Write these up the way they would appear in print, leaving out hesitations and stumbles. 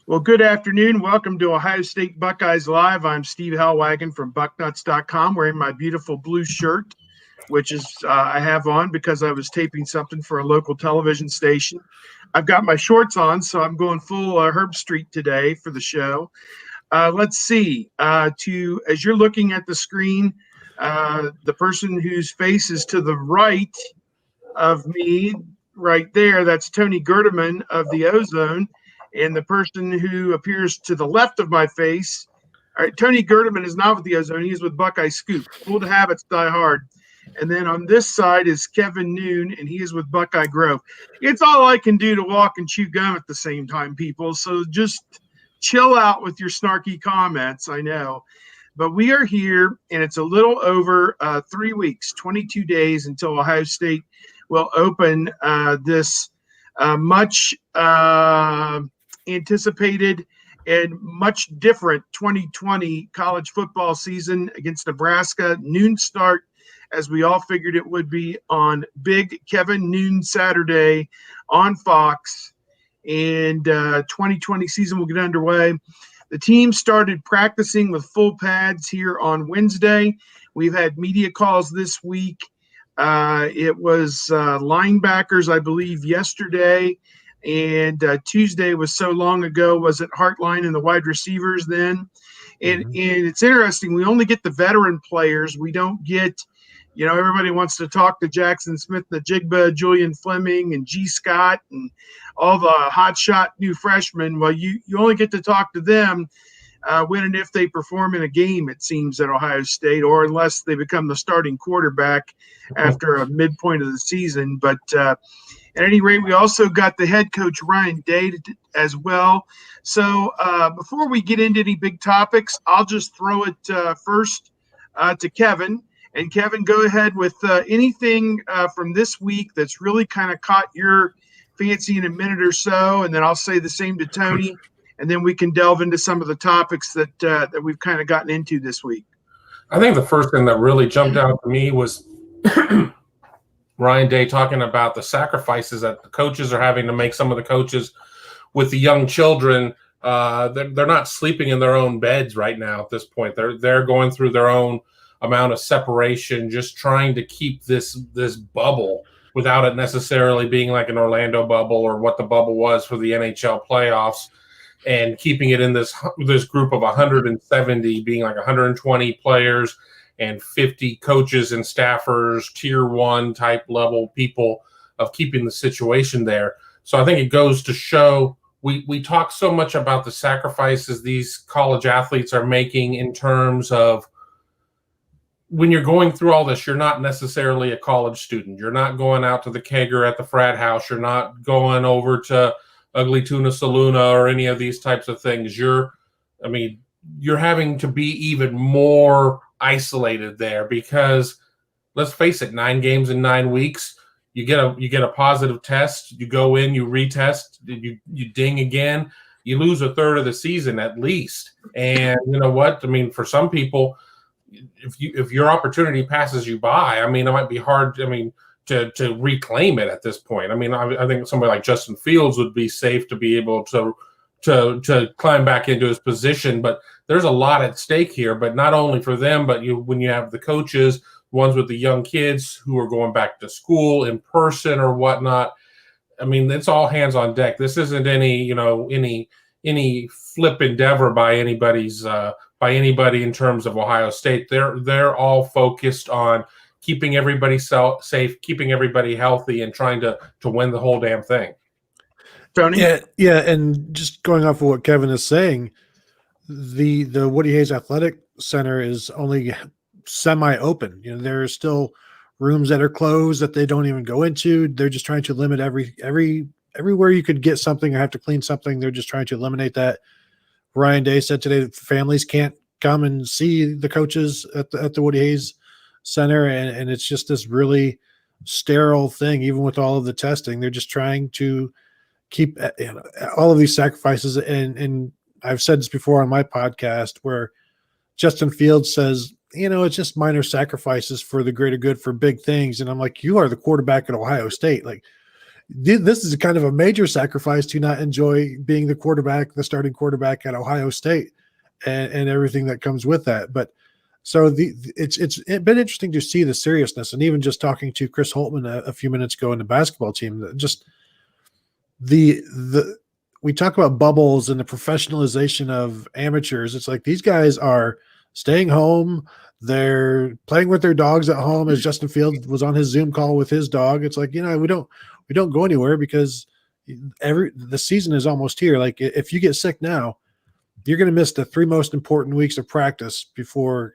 Well, good afternoon. Welcome to Ohio State Buckeyes Live. I'm Steve Hellwagon from bucknuts.com, wearing my beautiful blue shirt, which is I have on because I was taping something for a local television station. I've got my shorts on, so I'm going full Herb Street today for the show. Let's see. As you're looking at the screen, the person whose face is to the right of me, right there, that's Tony Gerdeman of the Ozone. And the person who appears to the left of my face, all right, Tony Gerdeman is not with the Ozone. He is with Buckeye Scoop. Old habits die hard. And then on this side is Kevin Noon, and he is with Buckeye Grove. It's all I can do to walk and chew gum at the same time, people. So just chill out with your snarky comments, I know. But we are here, and it's a little over 3 weeks, 22 days until Ohio State will open this much anticipated and much different 2020 college football season against Nebraska. Noon start, as we all figured it would be, on Big Kevin Noon Saturday on Fox. And 2020 season will get underway. The team started practicing with full pads here on Wednesday. We've had media calls this week. It was linebackers, I believe, yesterday. And Tuesday was so long ago. Was it Hartline and the wide receivers then? And it's interesting. We only get the veteran players. We don't get, everybody wants to talk to Jackson Smith, Najigba, Julian Fleming, and G. Scott, and all the hotshot new freshmen. Well, you only get to talk to them when and if they perform in a game, it seems, at Ohio State, or unless they become the starting quarterback after a midpoint of the season. But at any rate, we also got the head coach, Ryan Day, as well. So before we get into any big topics, I'll just throw it first to Kevin. And Kevin, go ahead with anything from this week that's really kind of caught your fancy in a minute or so, and then I'll say the same to Tony, and then we can delve into some of the topics that we've kind of gotten into this week. I think the first thing that really jumped out to me was Ryan Day talking about the sacrifices that the coaches are having to make. Some of the coaches with the young children, they're not sleeping in their own beds right now at this point. They're going through their own amount of separation, just trying to keep this bubble without it necessarily being like an Orlando bubble or what the bubble was for the NHL playoffs, and keeping it in this group of 170, being like 120 players and 50 coaches and staffers, tier one type level people, of keeping the situation there. So I think it goes to show we talk so much about the sacrifices these college athletes are making in terms of when you're going through all this, you're not necessarily a college student. You're not going out to the kegger at the frat house. You're not going over to Ugly Tuna Saloona or any of these types of things. You're having to be even more isolated there because, let's face it, 9 games in 9 weeks. You get a positive test. You go in, you retest, you ding again. You lose a third of the season at least. And you know what? For some people, if your opportunity passes you by, it might be hard. To reclaim it at this point. I think somebody like Justin Fields would be safe to be able to climb back into his position. But there's a lot at stake here. But not only for them, but when you have the coaches, ones with the young kids who are going back to school in person or whatnot. It's all hands on deck. This isn't any flip endeavor by anybody in terms of Ohio State. They're all focused on keeping everybody safe, keeping everybody healthy, and trying to win the whole damn thing. Tony? Yeah, and just going off of what Kevin is saying, the Woody Hayes Athletic Center is only semi-open. There are still rooms that are closed that they don't even go into. They're just trying to limit everywhere you could get something or have to clean something. They're just trying to eliminate that. Ryan Day said today that families can't come and see the coaches at the Woody Hayes Center, and it's just this really sterile thing. Even with all of the testing, they're just trying to keep all of these sacrifices. And I've said this before on my podcast, where Justin Fields says, it's just minor sacrifices for the greater good, for big things. And I'm like, you are the quarterback at Ohio State. Like, this is kind of a major sacrifice to not enjoy being the starting quarterback at Ohio State and everything that comes with that. But so it's been interesting to see the seriousness, and even just talking to Chris Holtman a few minutes ago in the basketball team, just we talk about bubbles and the professionalization of amateurs. It's like these guys are staying home. They're playing with their dogs at home, as Justin Fields was on his Zoom call with his dog. It's like, we don't go anywhere because the season is almost here. Like, if you get sick now, you're going to miss the 3 most important weeks of practice before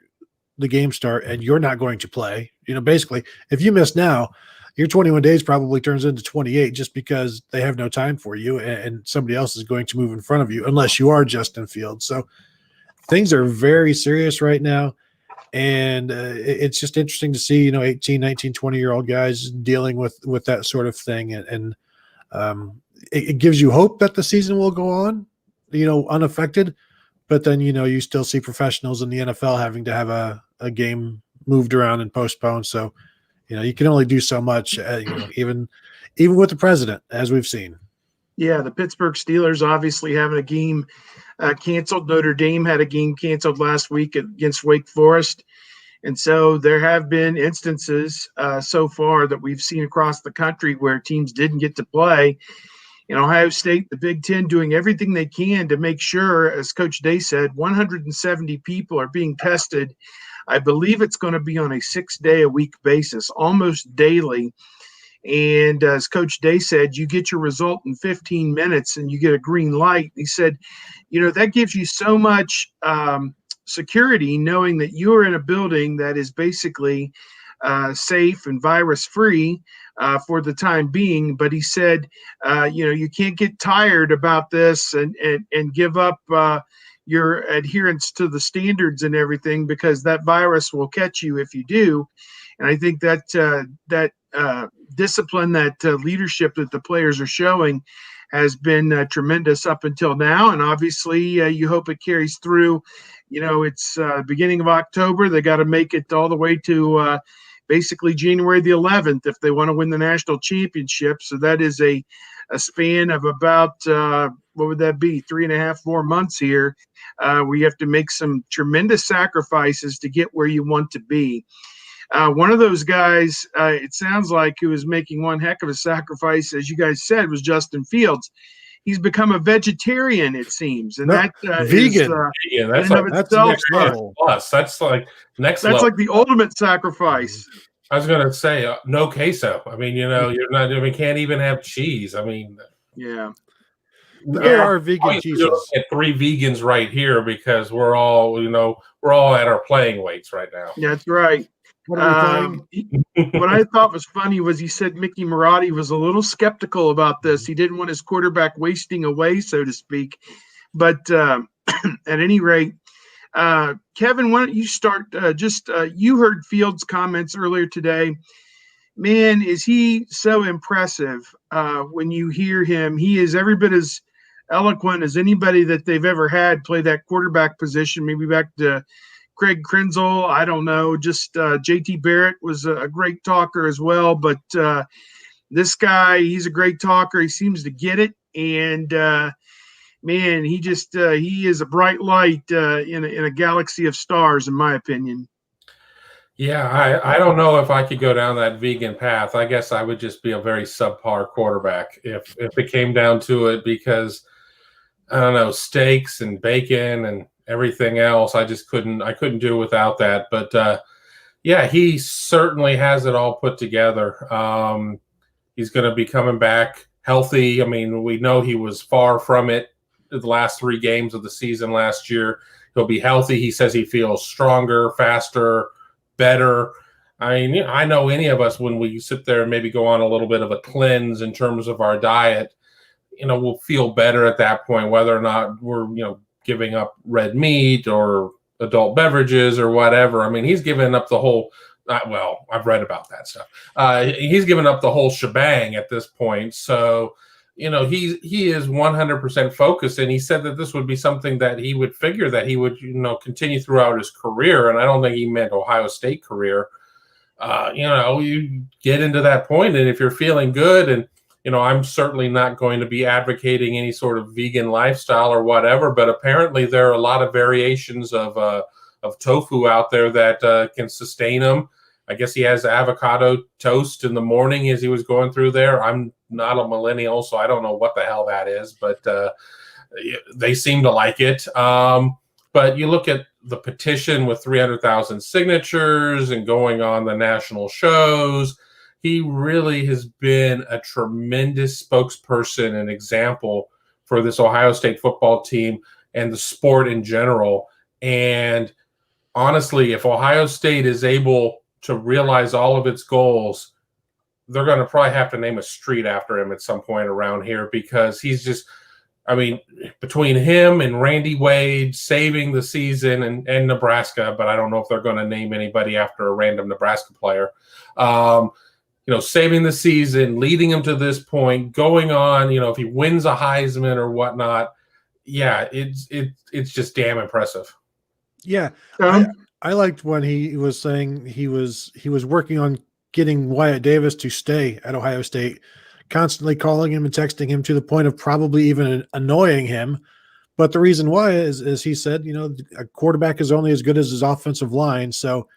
the game start, and you're not going to play. Basically, if you miss now, your 21 days probably turns into 28 just because they have no time for you, and somebody else is going to move in front of you unless you are Justin Fields. So things are very serious right now. And it's just interesting to see, 18, 19, 20-year-old guys dealing with that sort of thing. And it gives you hope that the season will go on, unaffected. But then, you still see professionals in the NFL having to have a game moved around and postponed. So, you can only do so much, even with the president, as we've seen. Yeah, the Pittsburgh Steelers obviously having a game canceled. Notre Dame had a game canceled last week against Wake Forest. And so there have been instances so far that we've seen across the country where teams didn't get to play. In Ohio State, the Big Ten doing everything they can to make sure, as Coach Day said, 170 people are being tested. I believe it's going to be on a 6-day-a-week basis, almost daily. And as Coach Day said, you get your result in 15 minutes and you get a green light. He said, that gives you so much security knowing that you're in a building that is basically safe and virus-free for the time being. But he said, you can't get tired about this and give up your adherence to the standards and everything, because that virus will catch you if you do. And I think that discipline, that leadership that the players are showing has been tremendous up until now. And obviously you hope it carries through. It's beginning of October. They got to make it all the way to basically January the 11th if they want to win the national championship. So that is a span of about, what would that be, 3.5 more months here. We have to make some tremendous sacrifices to get where you want to be. One of those guys, it sounds like, who is making one heck of a sacrifice, as you guys said, was Justin Fields. He's become a vegetarian, it seems, and that vegan. Is, that's next level. Plus, that's like next level. That's like the ultimate sacrifice. I was going to say no queso. I mean, you're not. I mean, can't even have cheese. I mean, yeah. There are vegan cheeses. At 3 vegans right here because we're all at our playing weights right now. That's right. What are we playing? What I thought was funny was he said Mickey Marotti was a little skeptical about this. He didn't want his quarterback wasting away, so to speak. But at any rate, Kevin, why don't you start? You heard Fields' comments earlier today. Man, is he so impressive when you hear him. He is every bit as eloquent as anybody that they've ever had play that quarterback position, maybe back to Craig Krenzel, I don't know. Just J.T. Barrett was a great talker as well. But this guy, he's a great talker. He seems to get it. And, man, he is a bright light in a galaxy of stars, in my opinion. Yeah, I don't know if I could go down that vegan path. I guess I would just be a very subpar quarterback if it came down to it, because, I don't know, steaks and bacon and everything else, I couldn't do without that. But yeah, he certainly has it all put together. He's going to be coming back healthy. I mean, we know he was far from it the last 3 games of the season last year. He'll be healthy. He says he feels stronger, faster, better. I mean, I know any of us, when we sit there and maybe go on a little bit of a cleanse in terms of our diet, we'll feel better at that point, whether or not we're, giving up red meat or adult beverages or whatever. I mean, he's given up the whole, I've read about that stuff. He's given up the whole shebang at this point. So, he is 100% focused. And he said that this would be something that he would figure that he would, continue throughout his career. And I don't think he meant Ohio State career. You get into that point, and if you're feeling good and I'm certainly not going to be advocating any sort of vegan lifestyle or whatever, but apparently there are a lot of variations of tofu out there that can sustain him. I guess he has avocado toast in the morning as he was going through there. I'm not a millennial, so I don't know what the hell that is, but they seem to like it. But you look at the petition with 300,000 signatures and going on the national shows. He really has been a tremendous spokesperson and example for this Ohio State football team and the sport in general. And honestly, if Ohio State is able to realize all of its goals, they're going to probably have to name a street after him at some point around here, because he's just, between him and Randy Wade saving the season and Nebraska, but I don't know if they're going to name anybody after a random Nebraska player, saving the season, leading him to this point, going on, if he wins a Heisman or whatnot, yeah, it's just damn impressive. Yeah. I liked when he was saying he was working on getting Wyatt Davis to stay at Ohio State, constantly calling him and texting him to the point of probably even annoying him. But the reason why is he said, a quarterback is only as good as his offensive line. So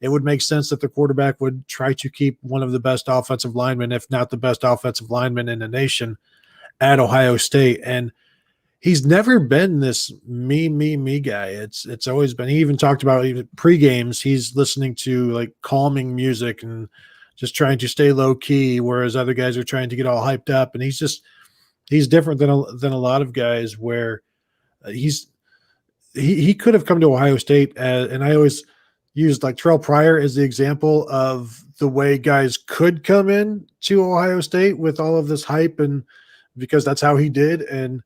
it would make sense that the quarterback would try to keep one of the best offensive linemen, if not the best offensive lineman in the nation, at Ohio State. And he's never been this me guy. It's always been, he even talked about even pre-games, he's listening to like calming music and just trying to stay low key, whereas other guys are trying to get all hyped up. And he's different than a lot of guys, where he could have come to Ohio State and I always used like Terrell Pryor as the example of the way guys could come in to Ohio State with all of this hype, and because that's how he did. And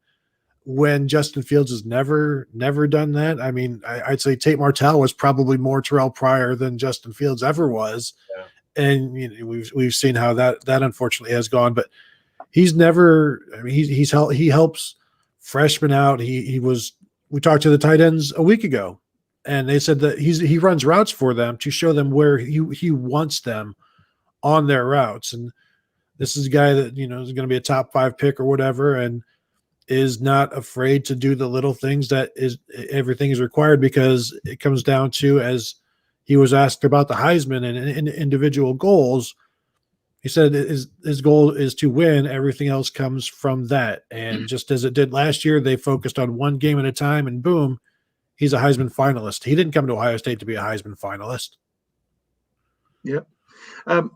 when Justin Fields has never done that. I'd say Tate Martell was probably more Terrell Pryor than Justin Fields ever was. Yeah. And we've seen how that unfortunately has gone, but he's never, he helps freshmen out. We talked to the tight ends a week ago, and they said that he runs routes for them to show them where he wants them on their routes. And this is a guy that, is going to be a top 5 pick or whatever, and is not afraid to do the little things that everything is required, because it comes down to, as he was asked about the Heisman and individual goals, he said his goal is to win. Everything else comes from that. And just as it did last year, they focused on one game at a time, and boom, he's a Heisman finalist. He didn't come to Ohio State to be a Heisman finalist. Yep.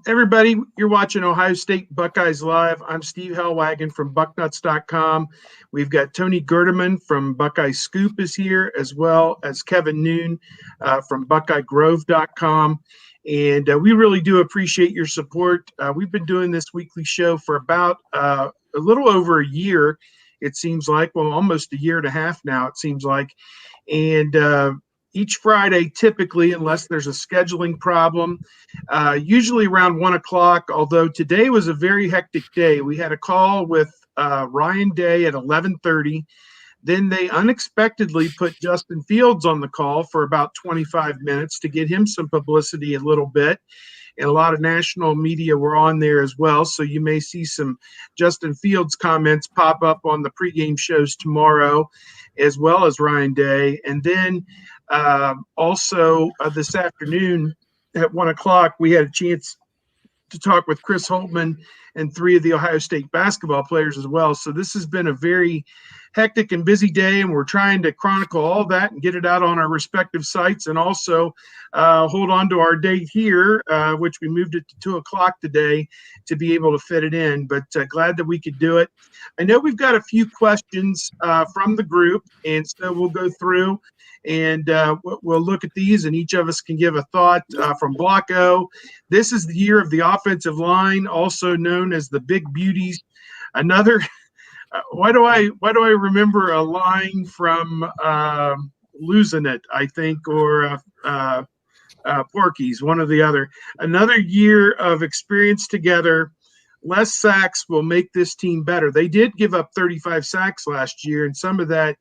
Everybody, you're watching Ohio State Buckeyes Live. I'm Steve Hellwagon from Bucknuts.com. We've got Tony Gerdeman from Buckeye Scoop is here, as well as Kevin Noon from BuckeyeGrove.com. And we really do appreciate your support. We've been doing this weekly show for about a little over a year, it seems like. Well, almost a year and a half now, it seems like. And each Friday, typically, unless there's a scheduling problem, usually around 1 o'clock, although today was a very hectic day. We had a call with Ryan Day at 11:30. Then they unexpectedly put Justin Fields on the call for about 25 minutes to get him some publicity a little bit. And a lot of national media were on there as well. So you may see some Justin Fields comments pop up on the pregame shows tomorrow, as well as Ryan Day. And then also this afternoon at 1 o'clock, we had a chance to talk with Chris Holtman and 3 of the Ohio State basketball players as well. So this has been a very hectic and busy day, and we're trying to chronicle all that and get it out on our respective sites, and also hold on to our date here, which we moved it to 2 o'clock today to be able to fit it in, but glad that we could do it. I know we've got a few questions from the group, and so we'll go through and we'll look at these, and each of us can give a thought. From Block O, this is the year of the offensive line, also known as the Big Beauties. Another why do I remember a line from Losing It, I think, or Porky's, one or the other. Another year of experience together. Less sacks will make this team better. They did give up 35 sacks last year, and some of that,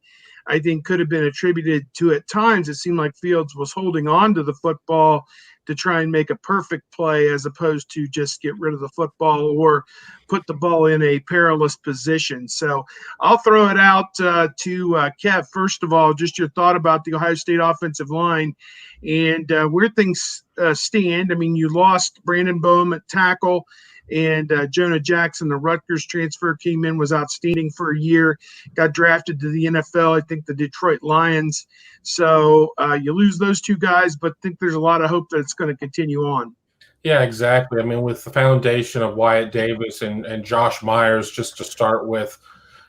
I think, could have been attributed to, at times, it seemed like Fields was holding on to the football to try and make a perfect play as opposed to just get rid of the football or put the ball in a perilous position. So I'll throw it out to Kev. First of all, just your thought about the Ohio State offensive line and where things stand. I mean, you lost Brandon Boehm at tackle, and Jonah Jackson, the Rutgers transfer, came in, was outstanding for a year, got drafted to the NFL, I think the Detroit Lions. So you lose those two guys, but think there's a lot of hope that it's going to continue on. Yeah, exactly. I mean, with the foundation of Wyatt Davis and Josh Myers, just to start with,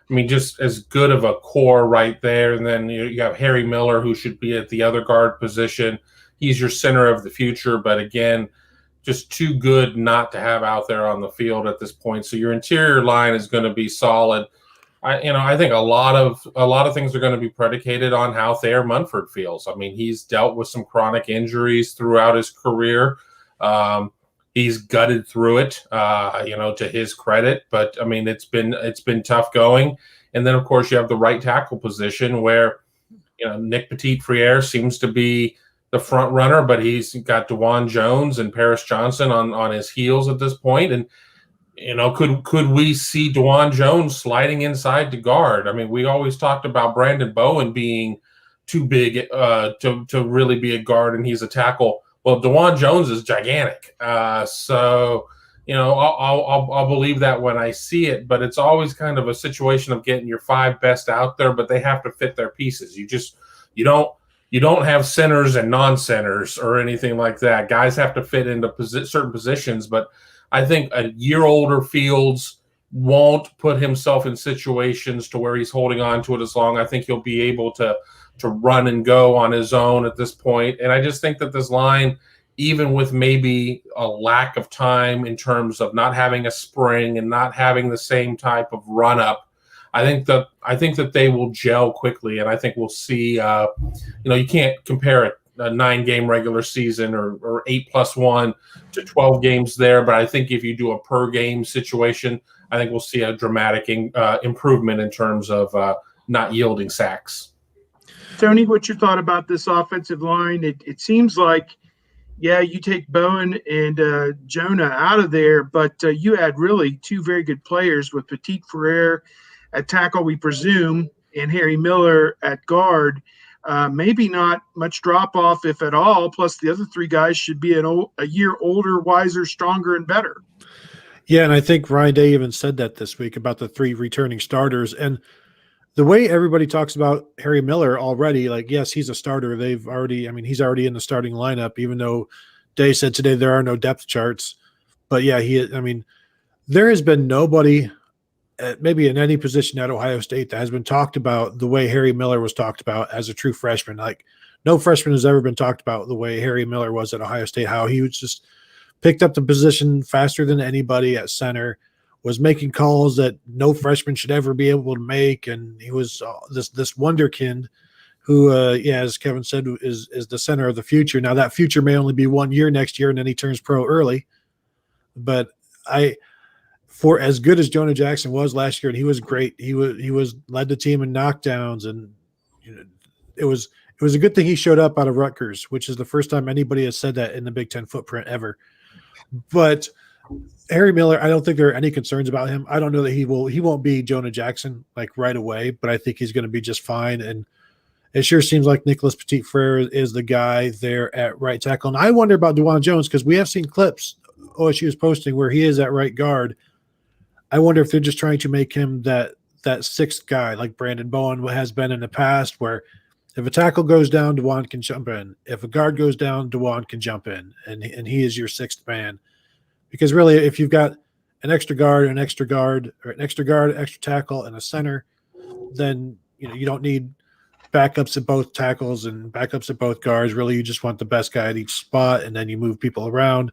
I mean, just as good of a core right there. And then you have Harry Miller, who should be at the other guard position. He's your center of the future, but again, just too good not to have out there on the field at this point. So your interior line is going to be solid. I think a lot of things are going to be predicated on how Thayer Munford feels. I mean, he's dealt with some chronic injuries throughout his career. He's gutted through it, to his credit. But I mean, it's been tough going. And then of course you have the right tackle position where Nick Petit-Frere seems to be the front runner, but he's got DeJuan Jones and Paris Johnson on his heels at this point. And could we see DeJuan Jones sliding inside to guard? I mean, we always talked about Brandon Bowen being too big to really be a guard, and he's a tackle. Well, DeJuan Jones is gigantic. So I'll believe that when I see it, but it's always kind of a situation of getting your five best out there, but they have to fit their pieces. You don't have centers and non-centers or anything like that. Guys have to fit into certain positions, but I think a year older Fields won't put himself in situations to where he's holding on to it as long. I think he'll be able to run and go on his own at this point. And I just think that this line, even with maybe a lack of time in terms of not having a spring and not having the same type of run up, I think that they will gel quickly, and I think we'll see. You can't compare a 9-game regular season or 8+1 to 12 games there, but I think if you do a per game situation, I think we'll see a dramatic improvement in terms of not yielding sacks. Tony, what's your thought about this offensive line? It seems like, yeah, you take Bowen and Jonah out of there, but you add really two very good players with Petit-Frere at tackle, we presume, and Harry Miller at guard. Maybe not much drop-off, if at all, plus the other three guys should be a year older, wiser, stronger, and better. Yeah, and I think Ryan Day even said that this week about the three returning starters. And the way everybody talks about Harry Miller already, like, yes, he's a starter. He's already in the starting lineup, even though Day said today there are no depth charts. But yeah, there has been nobody – maybe in any position at Ohio State that has been talked about the way Harry Miller was talked about as a true freshman. Like, no freshman has ever been talked about the way Harry Miller was at Ohio State, how he was just picked up the position faster than anybody at center, was making calls that no freshman should ever be able to make. And he was this wonderkind who, as Kevin said, is the center of the future. Now that future may only be 1 year next year, and then he turns pro early. But for as good as Jonah Jackson was last year, and he was great, he was led the team in knockdowns, and it was a good thing he showed up out of Rutgers, which is the first time anybody has said that in the Big Ten footprint ever. But Harry Miller, I don't think there are any concerns about him. I don't know that he won't be Jonah Jackson like right away, but I think he's going to be just fine. And it sure seems like Nicholas Petit-Frere is the guy there at right tackle. And I wonder about DeJuan Jones, because we have seen clips OSU is posting where he is at right guard. I wonder if they're just trying to make him that sixth guy like Brandon Bowen has been in the past, where if a tackle goes down, DeJuan can jump in. If a guard goes down, DeJuan can jump in, and he is your sixth man. Because really, if you've got an extra guard, an extra tackle, and a center, then you don't need backups at both tackles and backups at both guards. Really, you just want the best guy at each spot, and then you move people around.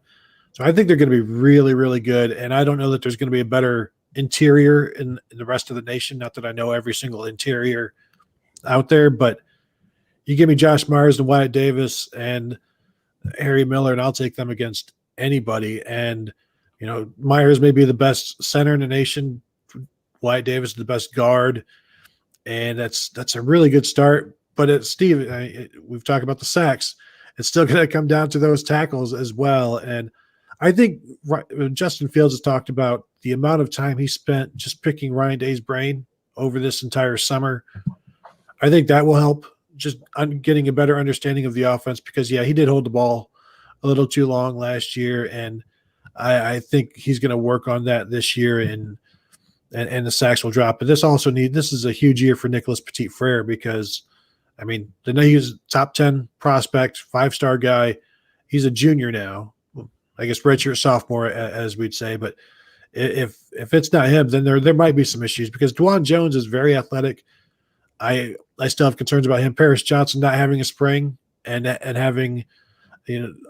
So I think they're going to be really, really good. And I don't know that there's going to be a better interior in the rest of the nation. Not that I know every single interior out there, but you give me Josh Myers and Wyatt Davis and Harry Miller, and I'll take them against anybody. And, Myers may be the best center in the nation. Wyatt Davis is the best guard. And that's a really good start. But Steve, we've talked about the sacks. it's still going to come down to those tackles as well. And I think Justin Fields has talked about the amount of time he spent just picking Ryan Day's brain over this entire summer. I think that will help just getting a better understanding of the offense because, yeah, he did hold the ball a little too long last year, and I think he's going to work on that this year, and the sacks will drop. But this is a huge year for Nicholas Petit-Frere because, I mean, he's a top 10 prospect, 5-star guy. He's a junior now. I guess redshirt sophomore, as we'd say. But if it's not him, then there might be some issues because Dwan Jones is very athletic. I still have concerns about him. Paris Johnson not having a spring and having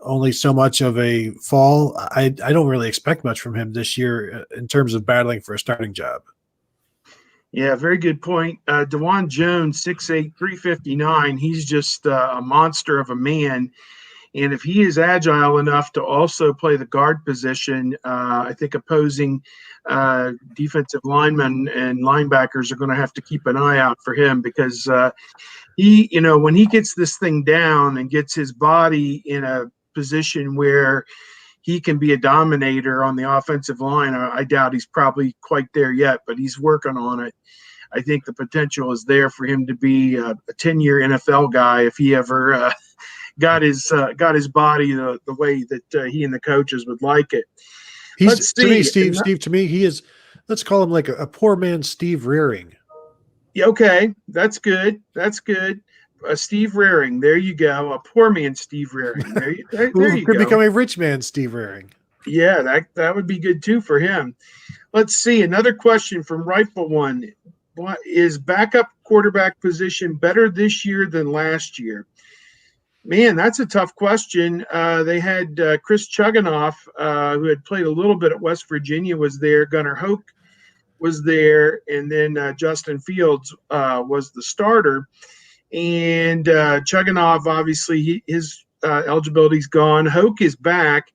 only so much of a fall. I don't really expect much from him this year in terms of battling for a starting job. Yeah, very good point. Dwan Jones, 6'8", 359. He's just a monster of a man. And if he is agile enough to also play the guard position, I think opposing defensive linemen and linebackers are going to have to keep an eye out for him because he, when he gets this thing down and gets his body in a position where he can be a dominator on the offensive line, I doubt he's probably quite there yet, but he's working on it. I think the potential is there for him to be a 10-year NFL guy if he ever got his body the way that he and the coaches would like it. To me, he is, let's call him like a poor man Steve Rearing. Yeah, okay, that's good. Steve Rearing, there you go. A poor man Steve Rearing. There you could go. Become a rich man Steve Rearing. Yeah, that would be good too for him. Let's see, another question from Rifle One. Is backup quarterback position better this year than last year? Man, that's a tough question. They had Chris Chuganoff, who had played a little bit at West Virginia, was there. Gunnar Hoke was there, and then Justin Fields was the starter. And Chuganoff, obviously, his eligibility's gone. Hoke is back,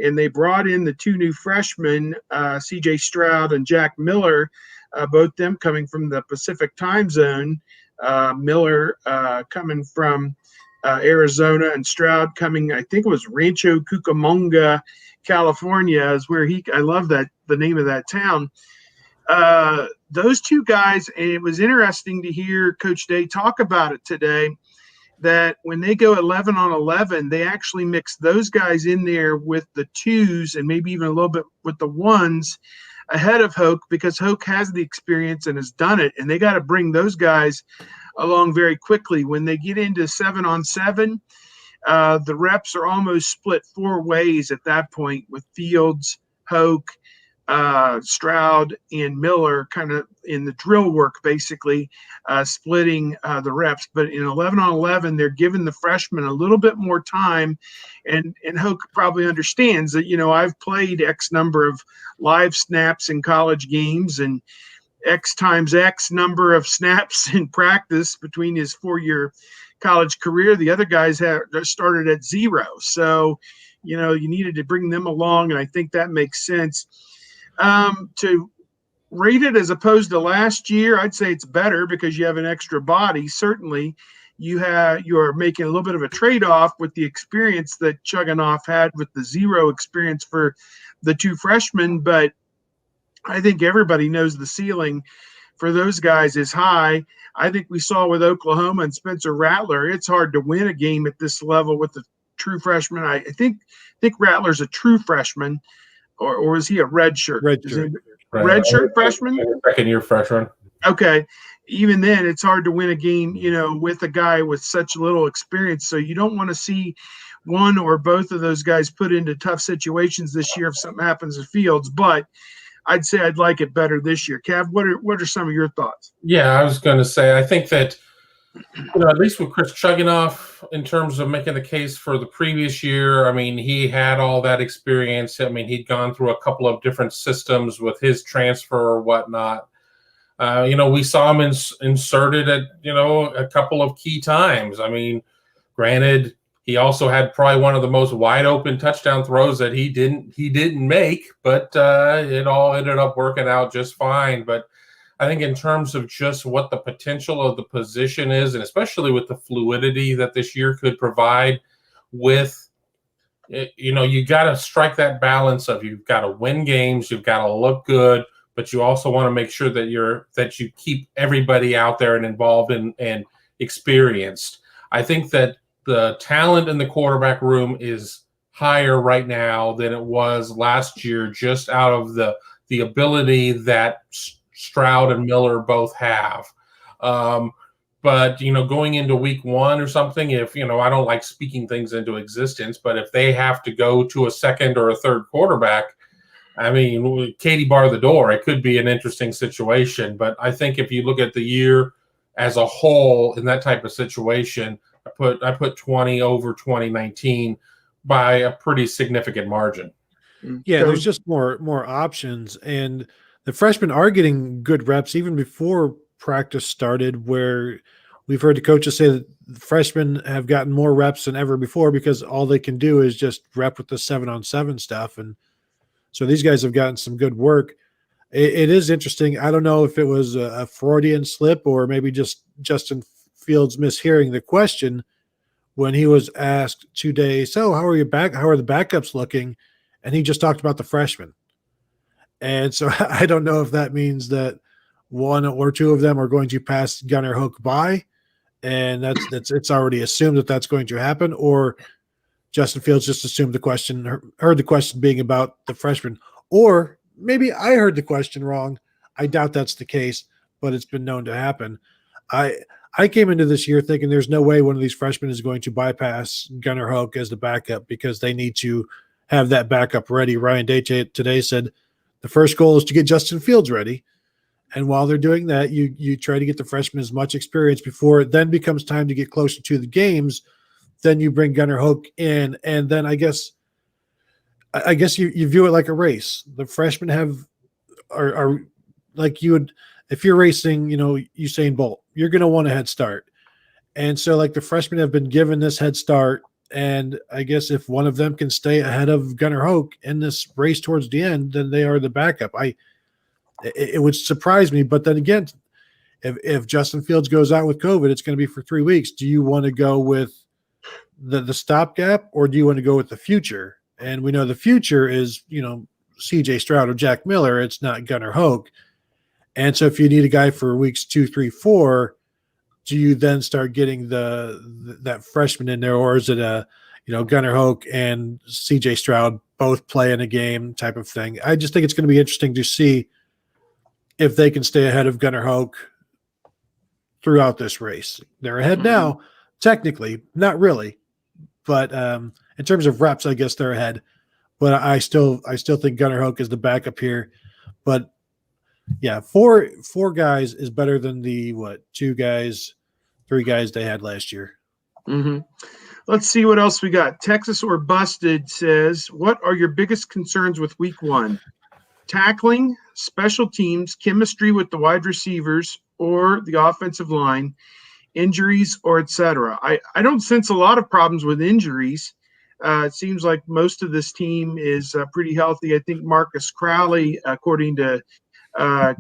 and they brought in the two new freshmen, C.J. Stroud and Jack Miller, both them coming from the Pacific time zone. Miller coming from Arizona, and Stroud coming, I think it was Rancho Cucamonga, California, is where I love the name of that town. Those two guys, and it was interesting to hear Coach Day talk about it today, that when they go 11 on 11, they actually mix those guys in there with the twos and maybe even a little bit with the ones ahead of Hoke because Hoke has the experience and has done it, and they got to bring those guys along very quickly. When they get into 7 on 7, the reps are almost split 4 ways at that point with Fields, Hoke, Stroud, and Miller kind of in the drill work, basically splitting the reps. But in 11 on 11, they're giving the freshmen a little bit more time. And Hoke probably understands that, I've played X number of live snaps in college games and X times X number of snaps in practice between his 4-year college career. The other guys have started at 0. So, you needed to bring them along. And I think that makes sense. To rate it as opposed to last year, I'd say it's better because you have an extra body. Certainly, you're making a little bit of a trade-off with the experience that Chuganoff had with the 0 experience for the two freshmen. But I think everybody knows the ceiling for those guys is high. I think we saw with Oklahoma and Spencer Rattler, it's hard to win a game at this level with the true freshman. I think Rattler's a true freshman. Or is he a redshirt? Redshirt freshman? Second-year freshman. Okay. Even then, it's hard to win a game, with a guy with such little experience. So you don't want to see one or both of those guys put into tough situations this year if something happens to Fields. But I'd say I'd like it better this year. Cav, what are some of your thoughts? Yeah, I was going to say, I think that, at least with Chris Chuganoff, in terms of making the case for the previous year, I mean, he had all that experience. I mean, he'd gone through a couple of different systems with his transfer or whatnot. We saw him inserted at, a couple of key times. I mean, granted, he also had probably one of the most wide open touchdown throws that he didn't make, but it all ended up working out just fine. But I think in terms of just what the potential of the position is, and especially with the fluidity that this year could provide with, you got to strike that balance of you've got to win games, you've got to look good, but you also want to make sure that you keep everybody out there and involved and experienced. I think that the talent in the quarterback room is higher right now than it was last year, just out of the ability that Stroud and Miller both have. But, going into week one or something, if, I don't like speaking things into existence, but if they have to go to a second or a third quarterback, I mean, Katie bar the door, it could be an interesting situation. But I think if you look at the year as a whole in that type of situation, I put 20 over 2019 by a pretty significant margin. Yeah, there's just more options. And the freshmen are getting good reps even before practice started, where we've heard the coaches say that the freshmen have gotten more reps than ever before because all they can do is just rep with the 7-on-7 stuff. And so these guys have gotten some good work. It is interesting. I don't know if it was a Freudian slip or maybe just Justin Fields mishearing the question when he was asked today, so how are the backups looking? And he just talked about the freshmen. And so I don't know if that means that one or two of them are going to pass Gunnar Hook by, and it's already assumed that that's going to happen, or Justin Fields just assumed heard the question being about the freshman, or maybe I heard the question wrong. I doubt that's the case, but it's been known to happen. I came into this year thinking there's no way one of these freshmen is going to bypass Gunnar Hook as the backup because they need to have that backup ready. Ryan Day today said the first goal is to get Justin Fields ready. And while they're doing that, you try to get the freshmen as much experience before it then becomes time to get closer to the games. Then you bring Gunnar Hook in, and then I guess you view it like a race. The freshmen are like you would if you're racing, Usain Bolt, you're going to want a head start. And so like the freshmen have been given this head start, and I guess if one of them can stay ahead of Gunnar Hoke in this race towards the end, then they are the backup. It would surprise me, but then again, if Justin Fields goes out with COVID, it's going to be for 3 weeks. Do you want to go with the stopgap, or do you want to go with the future? And we know the future is, CJ Stroud or Jack Miller. It's not Gunnar Hoke. And so if you need a guy for weeks 2, 3, 4, do you then start getting that freshman in there, or is it Gunnar Hoke and CJ Stroud both play in a game type of thing? I just think it's going to be interesting to see if they can stay ahead of Gunnar Hoke throughout this race. They're ahead now, technically, not really, but in terms of reps, I guess they're ahead. But I still think Gunnar Hoke is the backup here. But yeah, four guys is better than the 2 guys, 3 guys they had last year. Mm-hmm. Let's see what else we got. Texas or Busted says, what are your biggest concerns with week 1? Tackling, special teams, chemistry with the wide receivers or the offensive line, injuries, or etc. I don't sense a lot of problems with injuries. It seems like most of this team is pretty healthy. I think Marcus Crowley, according to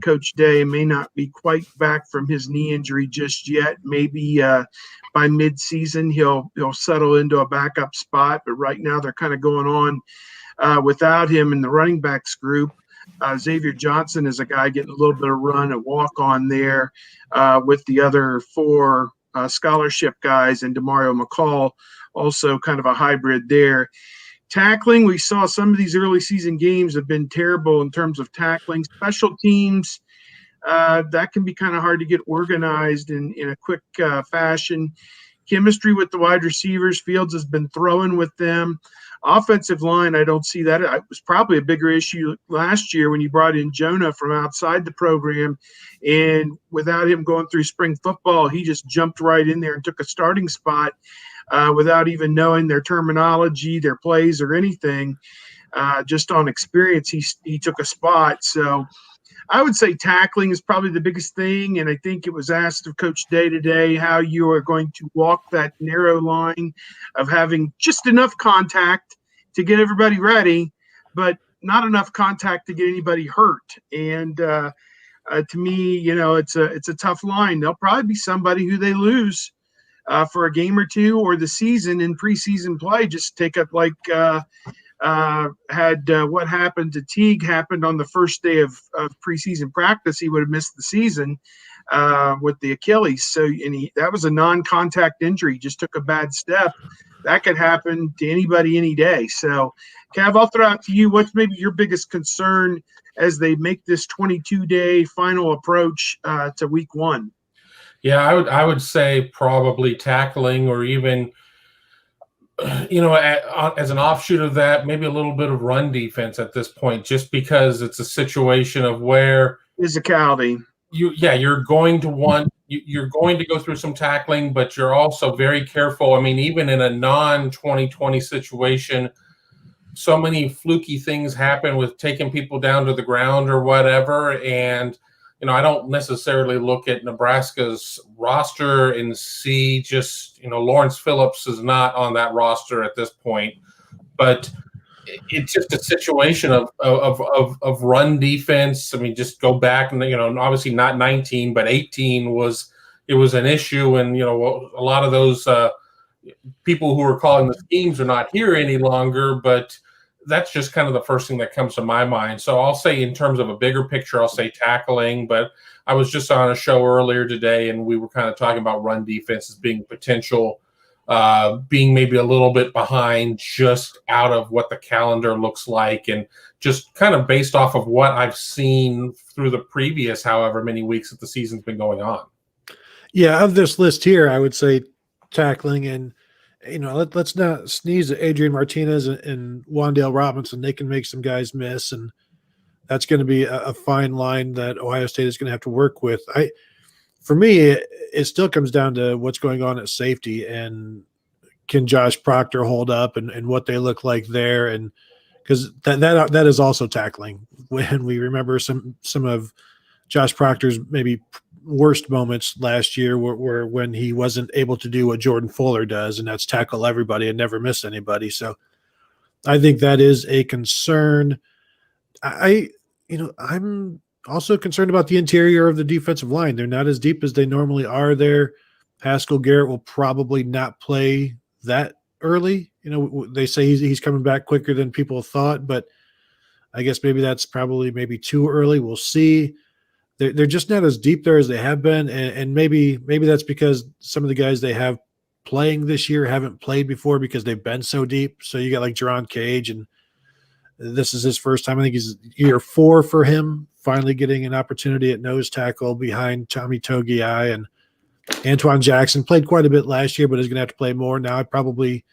Coach Day, may not be quite back from his knee injury just yet. Maybe by mid-season he'll settle into a backup spot. But right now they're kind of going on without him in the running backs group. Xavier Johnson is a guy getting a little bit of run, a walk-on there with the other 4 scholarship guys, and DeMario McCall, also kind of a hybrid there. Tackling, we saw some of these early season games have been terrible in terms of tackling. Special teams, that can be kind of hard to get organized in a quick fashion. Chemistry with the wide receivers, Fields has been throwing with them. Offensive line, I don't see that. It was probably a bigger issue last year when you brought in Jonah from outside the program, and without him going through spring football, he just jumped right in there and took a starting spot without even knowing their terminology, their plays, or anything. Just on experience, he took a spot. So I would say tackling is probably the biggest thing, and I think it was asked of Coach Day today how you are going to walk that narrow line of having just enough contact to get everybody ready, but not enough contact to get anybody hurt. And to me, it's a tough line. There'll probably be somebody who they lose for a game or two, or the season in preseason play just take up like what happened to Teague happened on the first day of preseason practice. He would have missed the season with the Achilles. So that was a non-contact injury. He just took a bad step. That could happen to anybody any day. So, Cav, I'll throw out to you. What's maybe your biggest concern as they make this 22-day final approach to week one? Yeah, I would say probably tackling, or even, as an offshoot of that, maybe a little bit of run defense at this point, just because it's a situation of where physicality. You're going to go through some tackling, but you're also very careful. I mean, even in a non-2020 situation, so many fluky things happen with taking people down to the ground or whatever. And, I don't necessarily look at Nebraska's roster and see just, Lawrence Phillips is not on that roster at this point, but it's just a situation of run defense. I mean, just go back and, obviously not 19, but 18 was an issue. And, a lot of those people who are calling the schemes are not here any longer, but that's just kind of the first thing that comes to my mind. So I'll say, in terms of a bigger picture, I'll say tackling, but I was just on a show earlier today and we were kind of talking about run defense as being potential, being maybe a little bit behind just out of what the calendar looks like, and just kind of based off of what I've seen through the previous however many weeks that the season's been going on. Yeah, of this list here, I would say tackling, and let's not sneeze at Adrian Martinez and Wan'Dale Robinson. They can make some guys miss, and that's going to be a fine line that Ohio State is going to have to work with. For me, it still comes down to what's going on at safety, and can Josh Proctor hold up, and what they look like there, and because that is also tackling. When we remember some of Josh Proctor's maybe worst moments last year were when he wasn't able to do what Jordan Fuller does, and that's tackle everybody and never miss anybody. So I think that is a concern. I'm also concerned about the interior of the defensive line. They're not as deep as they normally are there. Haskell Garrett will probably not play that early. They say he's coming back quicker than people thought, but I guess maybe that's maybe too early. We'll see. They're just not as deep there as they have been, and maybe that's because some of the guys they have playing this year haven't played before because they've been so deep. So you got like Jerron Cage, and this is his first time. I think he's year 4 for him, finally getting an opportunity at nose tackle behind Tommy Togiai, and Antoine Jackson played quite a bit last year, but is going to have to play more now. Probably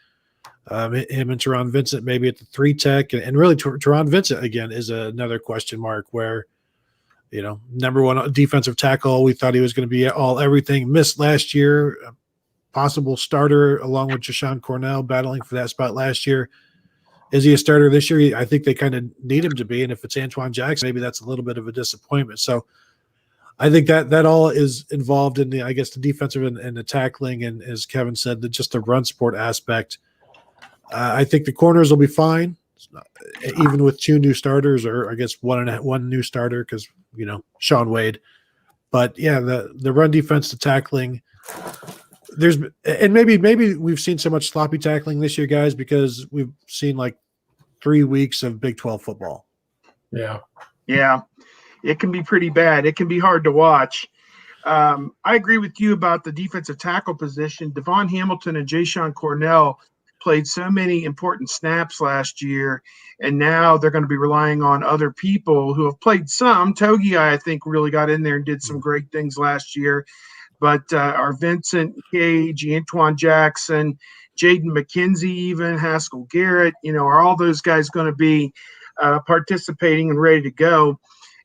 him and Teron Vincent maybe at the 3 tech, and really Teron Vincent again is another question mark where. Number 1 defensive tackle. We thought he was going to be all everything. Missed last year. Possible starter along with Jashawn Cornell battling for that spot last year. Is he a starter this year? I think they kind of need him to be. And if it's Antoine Jackson, maybe that's a little bit of a disappointment. So I think that all is involved in the defensive and the tackling. And as Kevin said, just the run support aspect. I think the corners will be fine, even with 2 new starters, or I guess one new starter because Sean Wade. But yeah, the run defense, the tackling. Maybe we've seen so much sloppy tackling this year, guys, because we've seen like 3 weeks of Big 12 football. Yeah, it can be pretty bad. It can be hard to watch. I agree with you about the defensive tackle position. Devon Hamilton and Jashawn Cornell played so many important snaps last year, and now they're going to be relying on other people who have played some. Togi, I think, really got in there and did some great things last year. But our Vincent Cage, Antoine Jackson, Jaden McKenzie, even Haskell Garrett, are all those guys going to be participating and ready to go?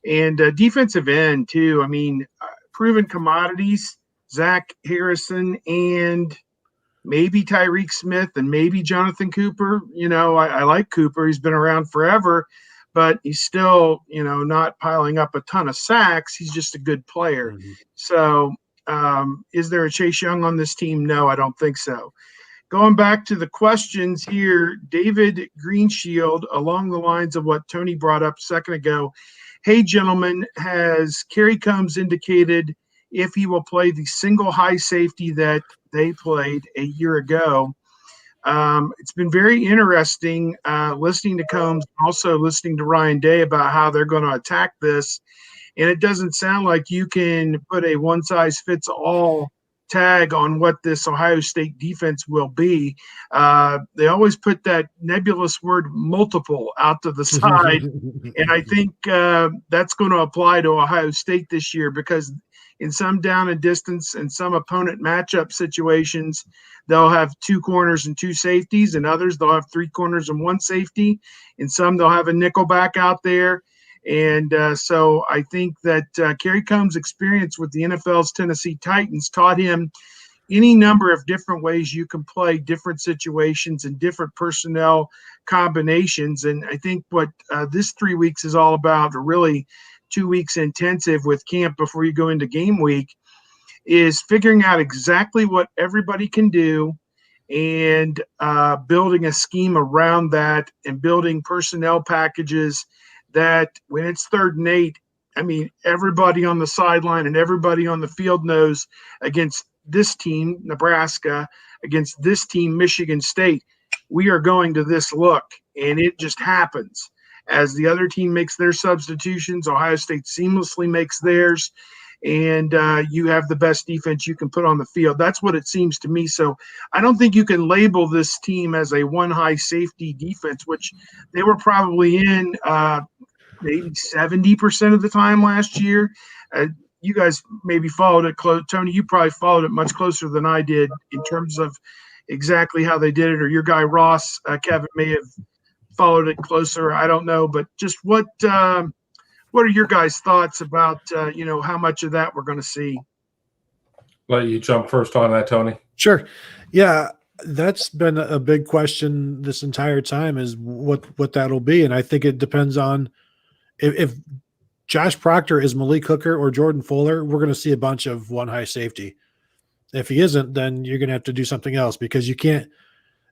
And defensive end, too. I mean, proven commodities, Zach Harrison and maybe Tyreek Smith and maybe Jonathan Cooper. I like Cooper. He's been around forever, but he's still, not piling up a ton of sacks. He's just a good player. Mm-hmm. So is there a Chase Young on this team? No, I don't think so. Going back to the questions here, David Greenshield, along the lines of what Tony brought up a second ago. Hey, gentlemen, has Kerry Combs indicated if he will play the single high safety that they played a year ago. It's been very interesting listening to Combs, also listening to Ryan Day about how they're going to attack this. And it doesn't sound like you can put a one-size-fits-all tag on what this Ohio State defense will be. They always put that nebulous word multiple out to the side. And I think that's going to apply to Ohio State this year, because in some down and distance and some opponent matchup situations, they'll have 2 corners and 2 safeties. And others, they'll have 3 corners and 1 safety. In some, they'll have a nickel back out there. And so I think that Kerry Combs' experience with the NFL's Tennessee Titans taught him any number of different ways you can play different situations and different personnel combinations. And I think what this 3 weeks is all about, or really 2 weeks intensive with camp before you go into game week, is figuring out exactly what everybody can do and building a scheme around that and building personnel packages that when it's 3rd and 8, I mean, everybody on the sideline and everybody on the field knows against this team, Nebraska, against this team, Michigan State, we are going to this look, and it just happens. As the other team makes their substitutions, Ohio State seamlessly makes theirs, and you have the best defense you can put on the field. That's what it seems to me. So I don't think you can label this team as a one high safety defense, which they were probably in maybe 70% of the time last year. You guys maybe followed it close. Tony, you probably followed it much closer than I did in terms of exactly how they did it, or your guy Ross, Kevin, may have followed it closer. I don't know, but just what are your guys' thoughts about how much of that we're going to see? Let you jump first on that, Tony. Sure. Yeah, that's been a big question this entire time, is what that'll be. And I think it depends on if Josh Proctor is Malik Hooker or Jordan Fuller, we're going to see a bunch of one high safety. If he isn't, then you're going to have to do something else, because you can't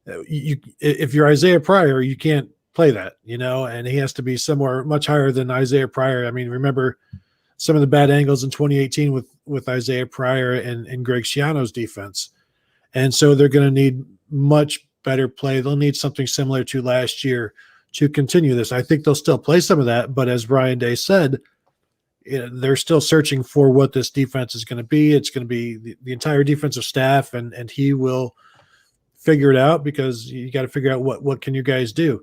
if you're Isaiah Pryor, you can't play that, and he has to be somewhere much higher than Isaiah Pryor. I mean, remember some of the bad angles in 2018 with Isaiah Pryor and Greg Schiano's defense. And so they're going to need much better play. They'll need something similar to last year to continue this. I think they'll still play some of that, but as Brian Day said, they're still searching for what this defense is going to be. It's going to be the entire defensive staff, and he will figure it out, because you got to figure out what can you guys do.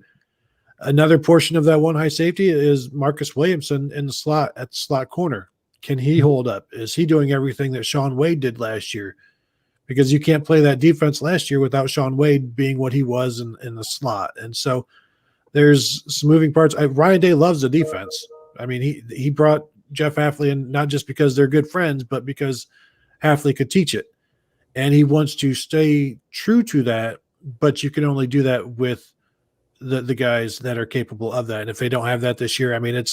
Another portion of that one high safety is Marcus Williamson in the slot, at the slot corner. Can he hold up? Is he doing everything that Shaun Wade did last year? Because you can't play that defense last year without Shaun Wade being what he was in the slot. And so there's some moving parts. Ryan Day loves the defense. I mean, he brought Jeff Hafley in not just because they're good friends, but because Hafley could teach it. And he wants to stay true to that, but you can only do that with the guys that are capable of that. And if they don't have that this year, I mean,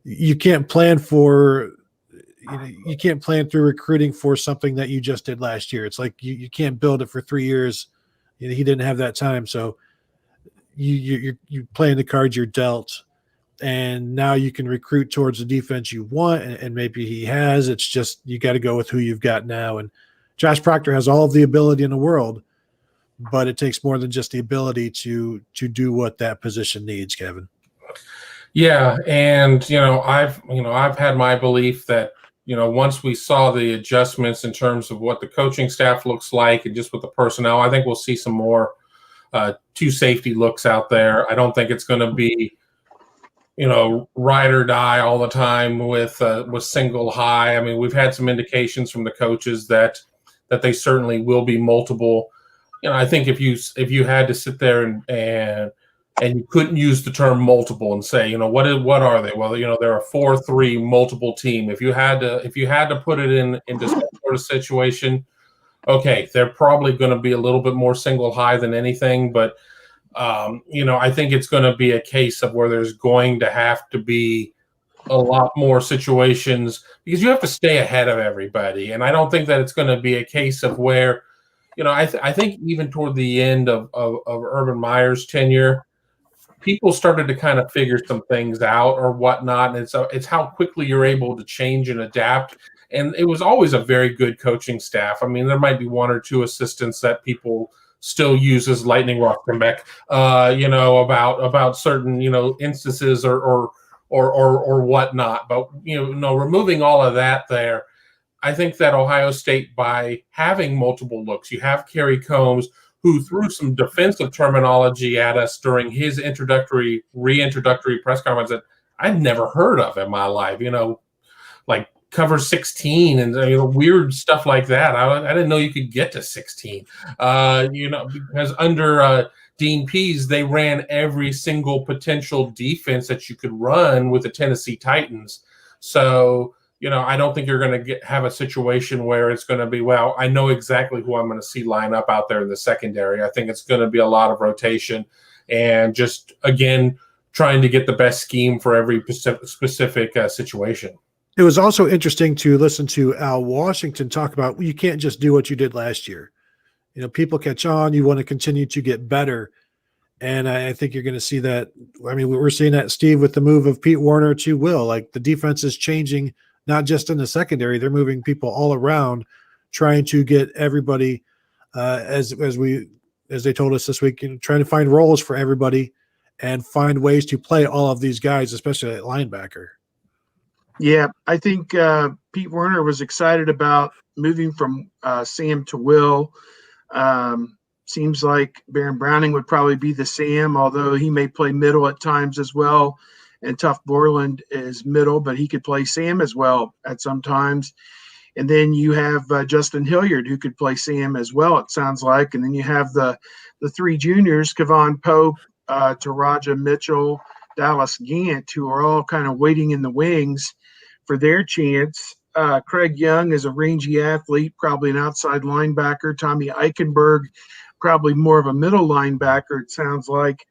you can't plan through recruiting for something that you just did last year. It's like you can't build it for 3 years. He didn't have that time. So you're playing the cards you're dealt, and now you can recruit towards the defense you want, and maybe he has. It's just you got to go with who you've got now. And Josh Proctor has all of the ability in the world, but it takes more than just the ability to do what that position needs, Kevin. Yeah, and I've had my belief that once we saw the adjustments in terms of what the coaching staff looks like and just with the personnel, I think we'll see some more 2 safety looks out there. I don't think it's going to be ride or die all the time with single high. I mean, we've had some indications from the coaches that they certainly will be multiple. I think if you had to sit there and you couldn't use the term multiple and say, what are they? Well, they're a 4-3 multiple team. If you had to put it into some sort of situation, okay, they're probably going to be a little bit more single high than anything, but I think it's going to be a case of where there's going to have to be a lot more situations, because you have to stay ahead of everybody. And I don't think that it's going to be a case of where, I think even toward the end of Urban Meyer's tenure, people started to kind of figure some things out or whatnot. And it's how quickly you're able to change and adapt. And it was always a very good coaching staff. I mean, there might be one or two assistants that people still use as lightning Rockenbeck, about certain, instances or whatnot. But, removing all of that there, I think that Ohio State, by having multiple looks, you have Kerry Combs, who threw some defensive terminology at us during his reintroductory press conference that I'd never heard of in my life, like cover 16 and weird stuff like that. I didn't know you could get to 16, because under Dean Pease, they ran every single potential defense that you could run with the Tennessee Titans. So, I don't think you're going to have a situation where it's going to be, well, I know exactly who I'm going to see line up out there in the secondary. I think it's going to be a lot of rotation and just, again, trying to get the best scheme for every specific situation. It was also interesting to listen to Al Washington talk about, you can't just do what you did last year. People catch on. You want to continue to get better. And I think you're going to see that. I mean, we're seeing that, Steve, with the move of Pete Werner to Will. Like, the defense is changing, not just in the secondary. They're moving people all around, trying to get everybody, as they told us this week, trying to find roles for everybody and find ways to play all of these guys, especially at linebacker. Yeah, I think Pete Werner was excited about moving from Sam to Will. Seems like Baron Browning would probably be the Sam, although he may play middle at times as well. And Tuff Borland is middle, but he could play Sam as well at some times. And then you have Justin Hilliard, who could play Sam as well, it sounds like. And then you have the three juniors, Kevon Pope, Taraja Mitchell, Dallas Gant, who are all kind of waiting in the wings for their chance. Craig Young is a rangy athlete, probably an outside linebacker. Tommy Eichenberg, probably more of a middle linebacker, it sounds like.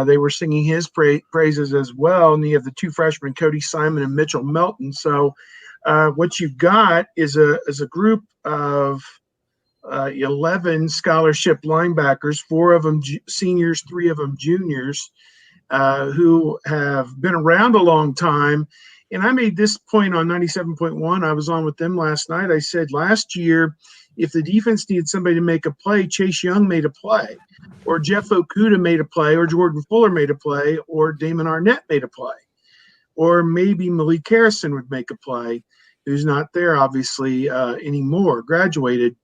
They were singing his praises as well. And you have the two freshmen, Cody Simon and Mitchell Melton. So what you've got is a group of 11 scholarship linebackers, 4 of them seniors, 3 of them juniors, who have been around a long time. And I made this point on 97.1. I was on with them last night. I said last year, if the defense needed somebody to make a play, Chase Young made a play, or Jeff Okuda made a play, or Jordan Fuller made a play, or Damon Arnett made a play, or maybe Malik Harrison would make a play, who's not there obviously anymore, graduated.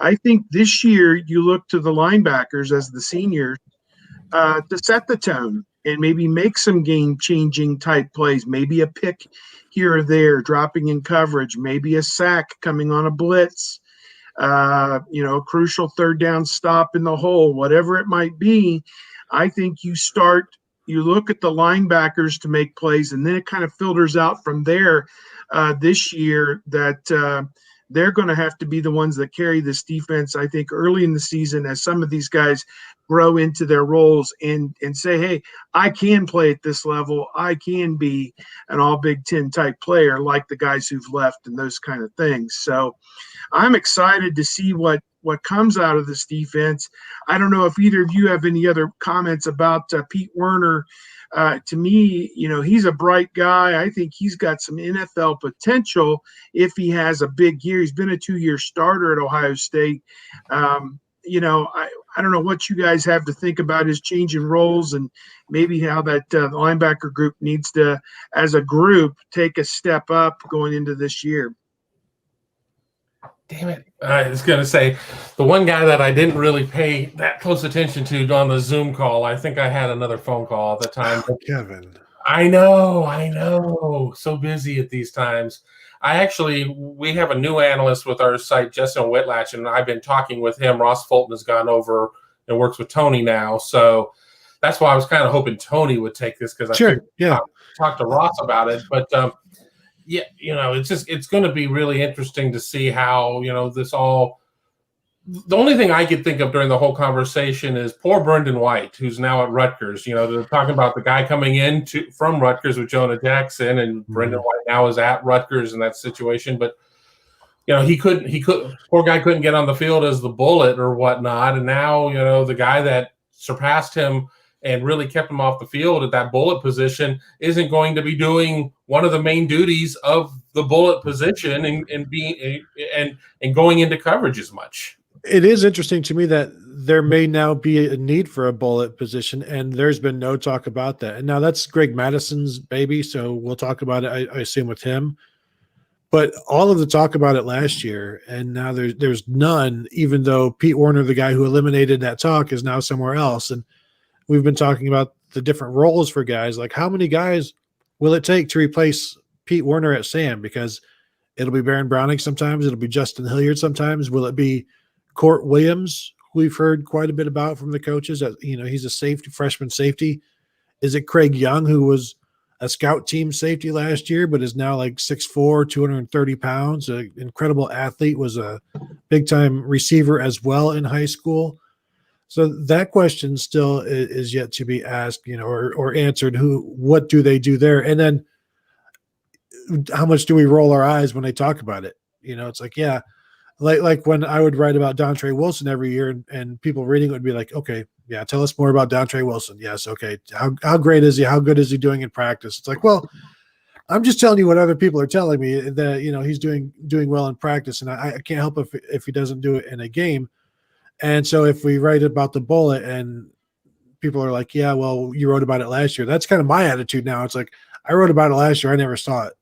I think this year you look to the linebackers as the seniors to set the tone and maybe make some game-changing type plays, maybe a pick here or there, dropping in coverage, maybe a sack coming on a blitz, a crucial third down stop in the hole, whatever it might be. I think you look at the linebackers to make plays, and then it kind of filters out from there this year that they're going to have to be the ones that carry this defense, I think, early in the season as some of these guys grow into their roles and say, hey, I can play at this level. I can be an all Big Ten type player like the guys who've left and those kind of things. So I'm excited to see what comes out of this defense. I don't know if either of you have any other comments about Pete Werner. To me, he's a bright guy. I think he's got some NFL potential if he has a big year. He's been a 2-year starter at Ohio State. I don't know what you guys have to think about his change in roles and maybe how that linebacker group needs to, as a group, take a step up going into this year. Damn it. I was going to say, the one guy that I didn't really pay that close attention to on the Zoom call, I think I had another phone call at the time. Kevin. I know. So busy at these times. We have a new analyst with our site, Justin Whitlatch, and I've been talking with him. Ross Fulton has gone over and works with Tony now. So that's why I was kind of hoping Tony would take this, because I talked to Ross about it. But yeah, it's going to be really interesting to see how, this all. The only thing I could think of during the whole conversation is poor Brendan White, who's now at Rutgers. They're talking about the guy coming in from Rutgers with Jonah Jackson, and Brendan White now is at Rutgers in that situation. But poor guy couldn't get on the field as the bullet or whatnot, and now the guy that surpassed him and really kept him off the field at that bullet position isn't going to be doing one of the main duties of the bullet position and going into coverage as much. It is interesting to me that there may now be a need for a bullet position, and there's been no talk about that. And now that's Greg Madison's baby, so we'll talk about it, I assume, with him. But all of the talk about it last year, and now there's none, even though Pete Werner, the guy who eliminated that talk, is now somewhere else. And we've been talking about the different roles for guys. Like, how many guys will it take to replace Pete Werner at Sam? Because it'll be Baron Browning sometimes. It'll be Justin Hilliard sometimes. Will it be Court Williams, who we've heard quite a bit about from the coaches? He's a safety, freshman safety. Is it Craig Young, who was a scout team safety last year, but is now like 6'4", 230 pounds, an incredible athlete, was a big-time receiver as well in high school? So that question still is yet to be asked, or answered. What do they do there? And then how much do we roll our eyes when they talk about it? It's like, yeah, like when I would write about Dontre Wilson every year, and people reading it would be like, okay, yeah, tell us more about Dontre Wilson. Yes, okay. How great is he? How good is he doing in practice? It's like, well, I'm just telling you what other people are telling me, that he's doing well in practice, and I can't help if he doesn't do it in a game. And so if we write about the bullet and people are like, yeah, well, you wrote about it last year, that's kind of my attitude now. It's like, I wrote about it last year, I never saw it.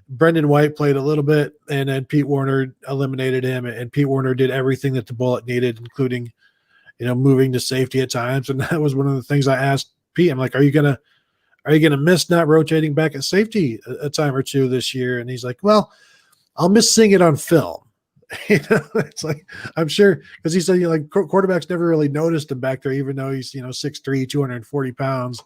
Brendan White played a little bit, and then Pete Werner eliminated him, and Pete Werner did everything that the bullet needed, including, moving to safety at times. And that was one of the things I asked Pete. I'm like, are you gonna miss not rotating back at safety a time or two this year? And he's like, well, I'll miss seeing it on film. It's like, I'm sure, because he said, quarterbacks never really noticed him back there, even though he's 6'3", 240 pounds.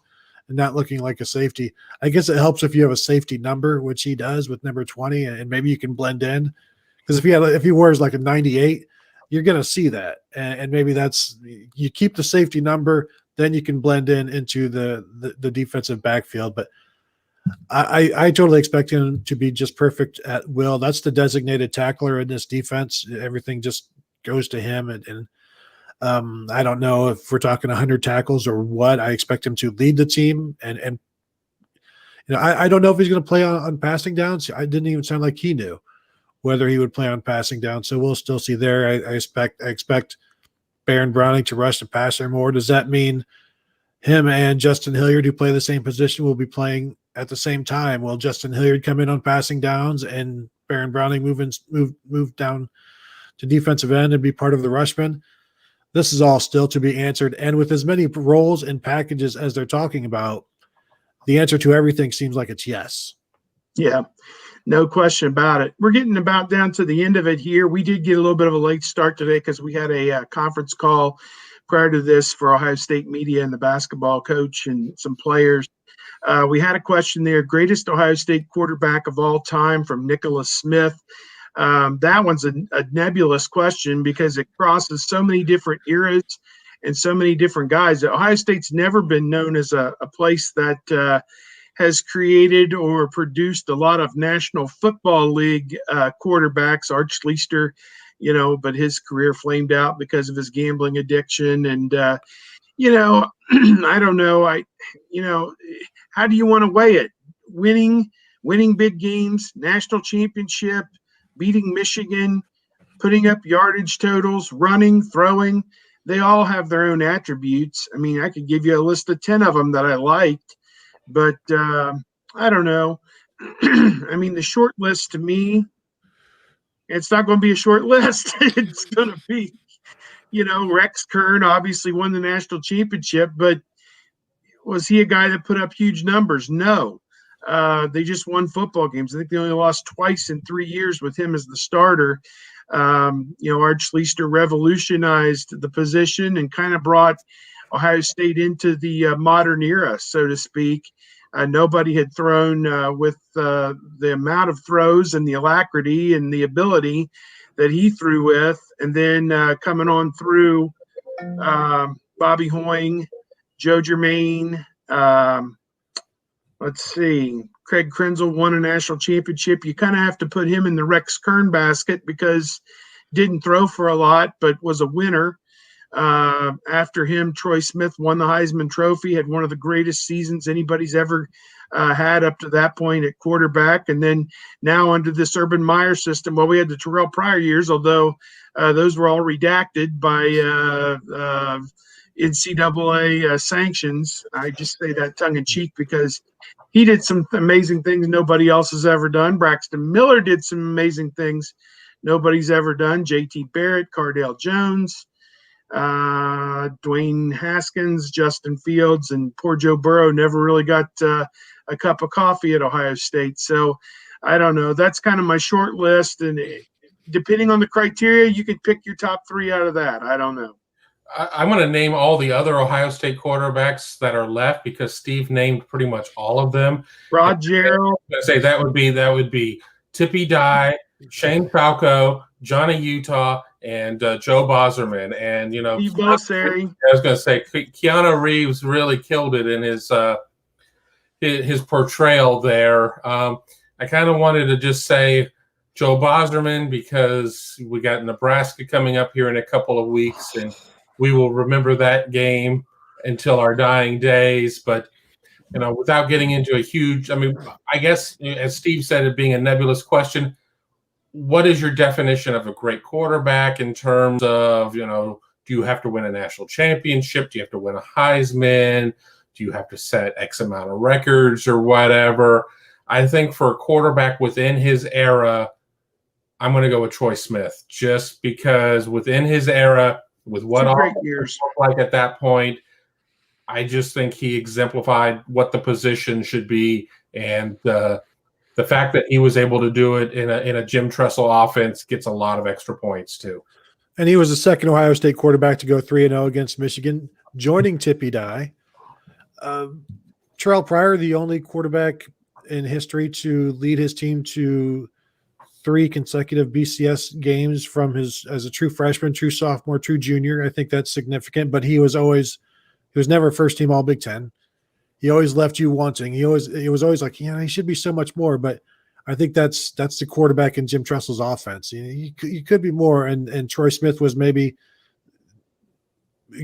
And not looking like a safety. I guess it helps if you have a safety number, which he does with number 20, and maybe you can blend in. Because if he wears like a 98, you're going to see that, and maybe that's, you keep the safety number, then you can blend into the defensive backfield. But I totally expect him to be just perfect at will. That's the designated tackler in this defense. Everything just goes to him, and I don't know if we're talking 100 tackles or what. I expect him to lead the team, and I don't know if he's going to play on passing downs. I didn't even sound like he knew whether he would play on passing down. So we'll still see there. I expect Baron Browning to rush the passer more. Does that mean him and Justin Hilliard, who play the same position, will be playing at the same time? Will Justin Hilliard come in on passing downs and Baron Browning move down to defensive end and be part of the rushman? This is all still to be answered. And with as many roles and packages as they're talking about, the answer to everything seems like it's yes. Yeah, no question about it. We're getting about down to the end of it here. We did get a little bit of a late start today because we had a conference call prior to this for Ohio State media and the basketball coach and some players. We had a question there, greatest Ohio State quarterback of all time, from Nicholas Smith. That one's a nebulous question because it crosses so many different eras and so many different guys. Ohio State's never been known as a place that has created or produced a lot of National Football League quarterbacks. Arch Leister, but his career flamed out because of his gambling addiction. And, I don't know. How do you want to weigh it? Winning big games, national championship, beating Michigan, putting up yardage totals, running, throwing, they all have their own attributes. I mean, I could give you a list of 10 of them that I liked, but I don't know. I mean, the short list to me, it's not going to be a short list. It's going to be, Rex Kern obviously won the national championship, but was he a guy that put up huge numbers? No. They just won football games. I think they only lost twice in 3 years with him as the starter. Arch Leister revolutionized the position and kind of brought Ohio State into the modern era, so to speak. Nobody had thrown with the amount of throws and the alacrity and the ability that he threw with. And then coming on through Bobby Hoying, Joe Germain, let's see, Craig Krenzel won a national championship. You kind of have to put him in the Rex Kern basket because didn't throw for a lot, but was a winner. After him, Troy Smith won the Heisman Trophy, had one of the greatest seasons anybody's ever had up to that point at quarterback. And then now under this Urban Meyer system, well, we had the Terrell Pryor years, although those were all redacted by NCAA sanctions. I just say that tongue in cheek because he did some amazing things nobody else has ever done. Braxton Miller did some amazing things nobody's ever done. J.T. Barrett, Cardale Jones, Dwayne Haskins, Justin Fields, and poor Joe Burrow never really got a cup of coffee at Ohio State. So I don't know. That's kind of my short list. And depending on the criteria, you could pick your top three out of that. I don't know. I want to name all the other Ohio State quarterbacks that are left because Steve named pretty much all of them. Rod Gerald. I say that would be Tippy Dye, Shane Falco, Johnny Utah, and Joe Boserman. And Steve Bosseri. I was going to say Keanu Reeves really killed it in his portrayal there. I kind of wanted to just say Joe Boserman because we got Nebraska coming up here in a couple of weeks, and we will remember that game until our dying days. But, without getting into a huge – I guess, as Steve said, it being a nebulous question, what is your definition of a great quarterback in terms of, do you have to win a national championship? Do you have to win a Heisman? Do you have to set X amount of records or whatever? I think for a quarterback within his era, I'm going to go with Troy Smith just because within his era – with what all years looked like at that point, I just think he exemplified what the position should be, and the fact that he was able to do it in a Jim Tressel offense gets a lot of extra points too. And he was the second Ohio State quarterback to go 3-0 against Michigan, joining Tippy Dye. Terrell Pryor, the only quarterback in history to lead his team to 3 consecutive BCS games from as a true freshman, true sophomore, true junior. I think that's significant, but he was never first team all Big Ten. He always left you wanting. It was always like, he should be so much more, but I think that's the quarterback in Jim Tressel's offense. He could be more. And Troy Smith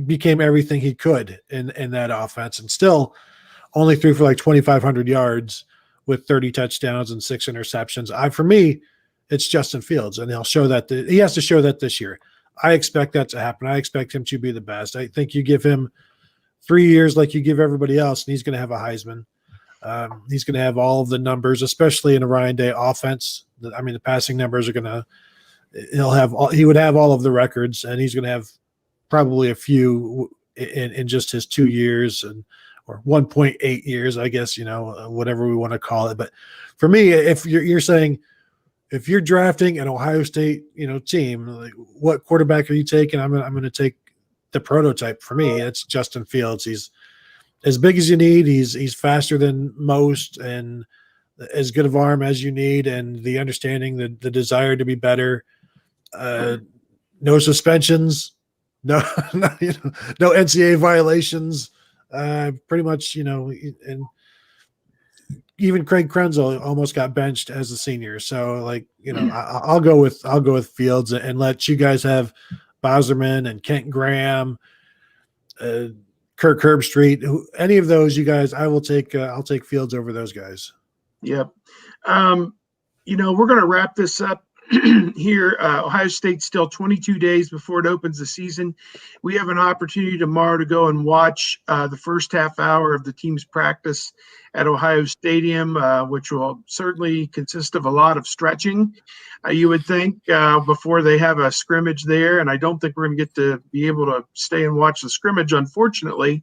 became everything he could in that offense, and still only threw for like 2,500 yards with 30 touchdowns and 6 interceptions. For me, it's Justin Fields, and he has to show that this year. I expect that to happen. I expect him to be the best. I think you give him 3 years like you give everybody else, and he's going to have a Heisman. He's going to have all of the numbers, especially in a Ryan Day offense. The passing numbers are he would have all of the records, and he's going to have probably a few in just his 2 years or 1.8 years, I guess, whatever we want to call it. But for me, if you're saying, if you're drafting an Ohio State, team, like, what quarterback are you taking? I'm going to take the prototype. For me, it's Justin Fields. He's as big as you need. He's faster than most, and as good of arm as you need, and the understanding, the desire to be better. No suspensions, no NCAA violations. Pretty much, and even Craig Krenzel almost got benched as a senior. So I'll go with Fields and let you guys have Boserman and Kent Graham, Kirk Herbstreit, any of those you guys. I'll take Fields over those guys. Yep. We're going to wrap this up here. Ohio State's still 22 days before it opens the season. We have an opportunity tomorrow to go and watch the first half hour of the team's practice at Ohio Stadium, which will certainly consist of a lot of stretching, you would think, before they have a scrimmage there. And I don't think we're going to get to be able to stay and watch the scrimmage, unfortunately.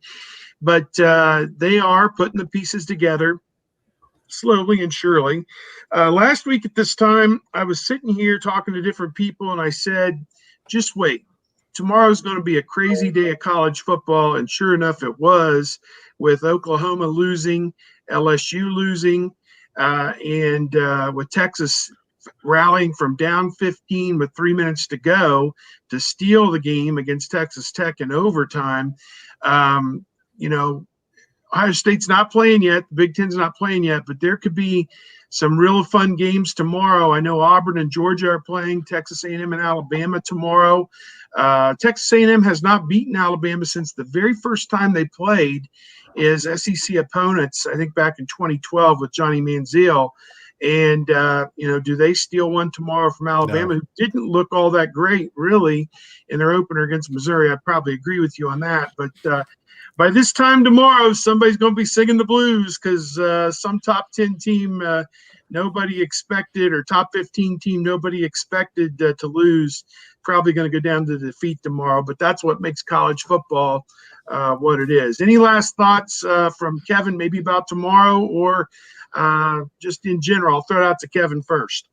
But they are putting the pieces together slowly and surely. Last week at this time, I was sitting here talking to different people, and I said, just wait. Tomorrow's going to be a crazy day of college football, and sure enough, it was, with Oklahoma losing, LSU losing, and with Texas rallying from down 15 with 3 minutes to go to steal the game against Texas Tech in overtime. Ohio State's not playing yet. The Big Ten's not playing yet, but there could be some real fun games tomorrow. I know Auburn and Georgia are playing, Texas A&M and Alabama tomorrow. Texas A&M has not beaten Alabama since the very first time they played is SEC opponents, I think back in 2012 with Johnny Manziel. And, do they steal one tomorrow from Alabama, who didn't look all that great, really, in their opener against Missouri? I'd probably agree with you on that. But by this time tomorrow, somebody's going to be singing the blues because some top 10 team nobody expected, or top 15 team nobody expected to lose, probably going to go down to defeat tomorrow. But that's what makes college football what it is. Any last thoughts from Kevin, maybe about tomorrow or just in general? I'll throw it out to Kevin first.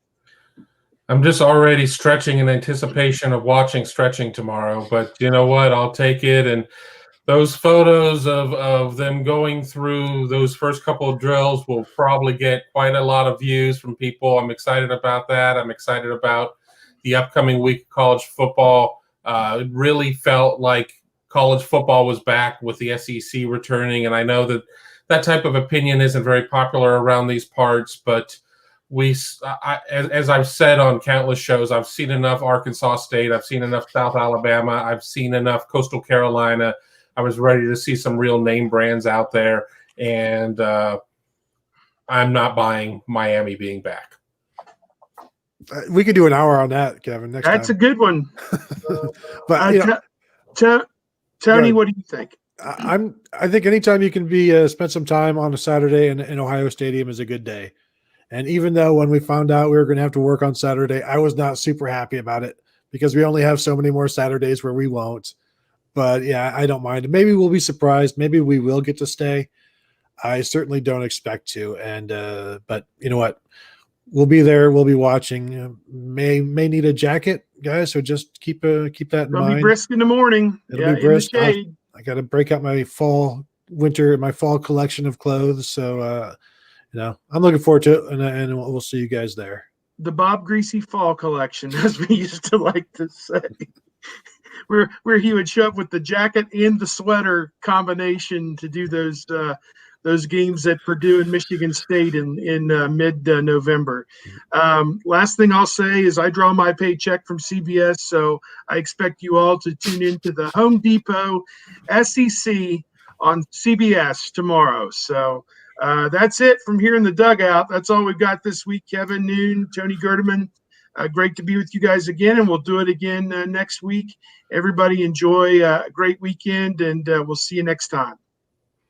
I'm just already stretching in anticipation of watching stretching tomorrow, but you know what? I'll take it. And those photos of them going through those first couple of drills will probably get quite a lot of views from people. I'm excited about that. I'm excited about the upcoming week of college football. It really felt like college football was back with the SEC returning, and I know that type of opinion isn't very popular around these parts, but as I've said on countless shows, I've seen enough Arkansas State, I've seen enough South Alabama, I've seen enough Coastal Carolina. I was ready to see some real name brands out there, and I'm not buying Miami being back. We could do an hour on that, Kevin. That's time. A good one. But Tony, what do you think? I think anytime you can be spend some time on a Saturday in Ohio Stadium is a good day. And even though when we found out we were going to have to work on Saturday, I was not super happy about it because we only have so many more Saturdays where we won't. But yeah, I don't mind. Maybe we'll be surprised. Maybe we will get to stay. I certainly don't expect to. And but you know what? We'll be there. We'll be watching. May need a jacket, guys. So just keep that in mind. It'll be brisk in the morning. It'll be brisk. I got to break out my fall collection of clothes. So I'm looking forward to it, and we'll see you guys there. The Bob Greasy fall collection, as we used to like to say, where he would show up with the jacket and the sweater combination to do those games at Purdue and Michigan State in mid-November. Last thing I'll say is I draw my paycheck from CBS, so I expect you all to tune into the Home Depot SEC on CBS tomorrow. So that's it from here in the dugout. That's all we've got this week. Kevin Noon, Tony Gerdeman, great to be with you guys again, and we'll do it again next week. Everybody enjoy a great weekend, and we'll see you next time.